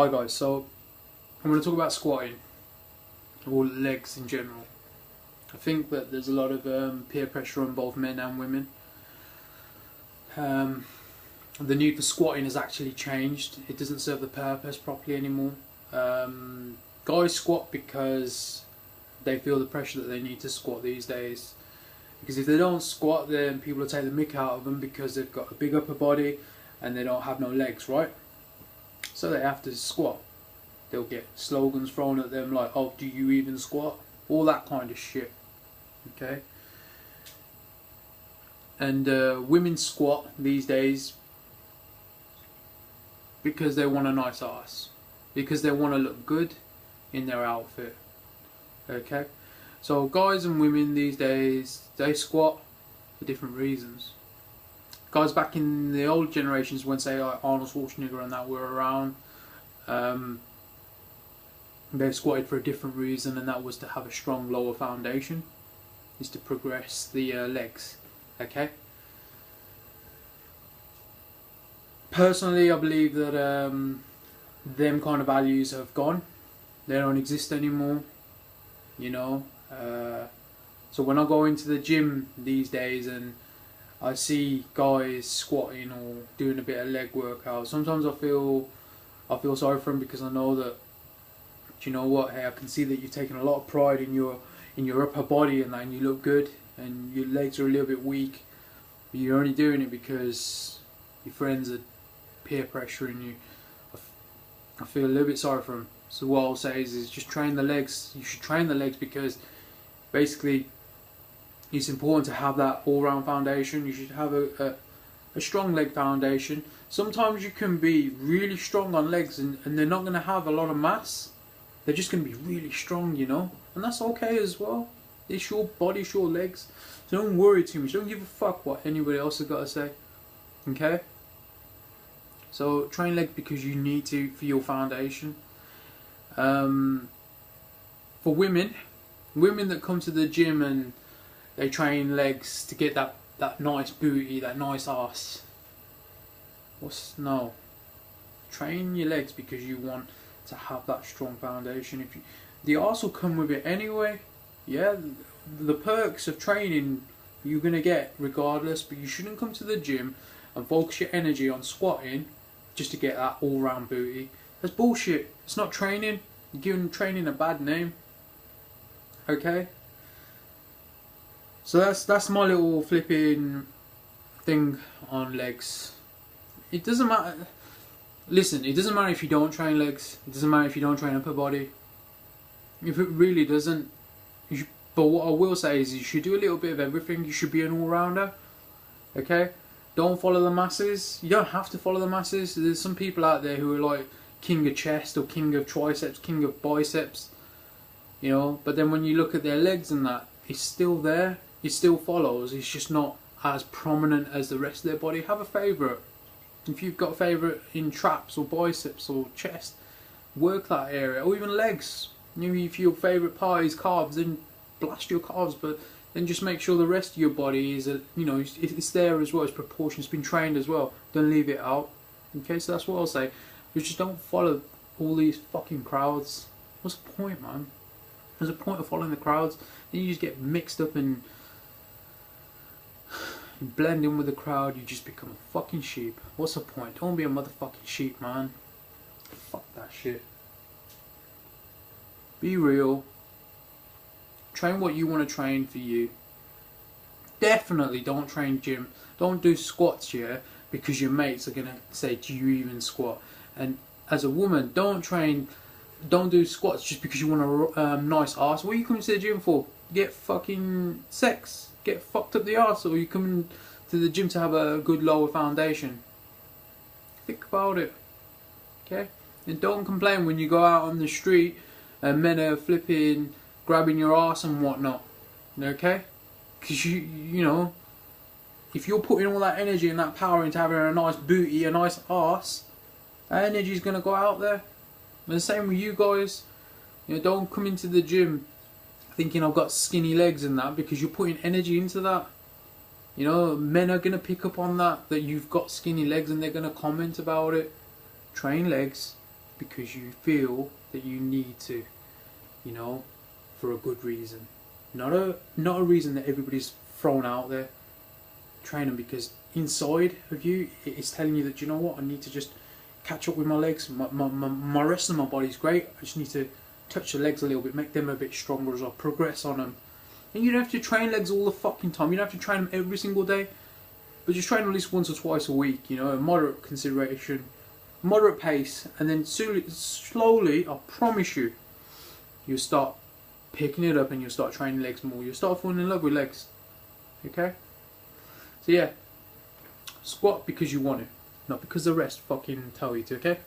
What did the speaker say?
Hi guys, so I'm going to talk about squatting, or legs in general. I think that there's a lot of peer pressure on both men and women. The need for squatting has actually changed. It doesn't serve the purpose properly anymore. Guys squat because they feel the pressure that they need to squat these days. Because if they don't squat, then people will take the mick out of them because they've got a big upper body and they don't have no legs, right? So they have to squat. They'll get slogans thrown at them like, oh, do you even squat? All that kind of shit. Okay? And women squat these days because they want a nice ass. Because they want to look good in their outfit. Okay? So guys and women these days, they squat for different reasons. Guys back in the old generations, when say like Arnold Schwarzenegger and that were around, they squatted for a different reason, and that was to have a strong lower foundation, is to progress the legs. Okay. Personally, I believe that them kind of values have gone. They don't exist anymore. You know. So when I go into the gym these days and I see guys squatting or doing a bit of leg workout, sometimes I feel sorry for them, because I know that, do you know what? Hey, I can see that you've taken a lot of pride in your upper body and that, and you look good, and your legs are a little bit weak. But you're only doing it because your friends are peer pressuring you. I feel a little bit sorry for them. So what I'll say is just train the legs. You should train the legs because basically it's important to have that all-round foundation. You should have a strong leg foundation. Sometimes you can be really strong on legs and they're not going to have a lot of mass. They're just going to be really strong, you know. And that's okay as well. It's your body, it's your legs. So don't worry too much. Don't give a fuck what anybody else has got to say. Okay? So train legs because you need to for your foundation. For women that come to the gym and they train legs to get that nice booty, that nice ass. No. Train your legs because you want to have that strong foundation. The arse will come with it anyway. Yeah, the perks of training you're gonna get regardless, but you shouldn't come to the gym and focus your energy on squatting just to get that all-round booty. That's bullshit. It's not training. You're giving training a bad name. Okay? So that's my little flipping thing on legs. It doesn't matter. Listen, it doesn't matter if you don't train legs. It doesn't matter if you don't train upper body. If it really doesn't. But what I will say is you should do a little bit of everything. You should be an all-rounder. Okay? Don't follow the masses. You don't have to follow the masses. There's some people out there who are like king of chest or king of triceps, king of biceps. You know, but then when you look at their legs and that, it's still there. It still follows. It's just not as prominent as the rest of their body. Have a favourite. If you've got a favourite in traps or biceps or chest, work that area. Or even legs. You know, if your favourite part is calves, then blast your calves. But then just make sure the rest of your body is, you know, it's there as well. It's proportion. It's been trained as well. Don't leave it out. Okay, so that's what I'll say. You just don't follow all these fucking crowds. What's the point, man? There's a point of following the crowds. Then you just get mixed up and you blend in with the crowd. You just become a fucking sheep. What's the point? Don't be a motherfucking sheep, man. Fuck that shit. Be real. Train what you want to train for you. Definitely don't train gym. Don't do squats here because your mates are gonna say, do you even squat? And as a woman, don't do squats just because you want a nice ass. What are you coming to the gym for? Get fucking sex. Get fucked up the arse, or you coming to the gym to have a good lower foundation? Think about it. Okay? And don't complain when you go out on the street and men are flipping, grabbing your ass and whatnot. Okay? Because you know, if you're putting all that energy and that power into having a nice booty, a nice ass, that energy is going to go out there. And the same with you guys. You know, don't come into the gym thinking I've got skinny legs and that, because you're putting energy into that. You know, men are going to pick up on that you've got skinny legs, and they're going to comment about it. Train legs. because you feel that you need to, you know, for a good reason. Not a reason that everybody's thrown out there. Training because inside of you it's telling you that, you know what, I need to just catch up with my legs. My rest of my body's great. I just need to touch the legs a little bit, make them a bit stronger as I progress on them. And you don't have to train legs all the fucking time. You don't have to train them every single day, but just train at least once or twice a week. You know, a moderate consideration, moderate pace, and then slowly, I promise you, you'll start picking it up and you'll start training legs more. You'll start falling in love with legs. Okay? So yeah, squat because you want to, not because the rest fucking tell you to, okay?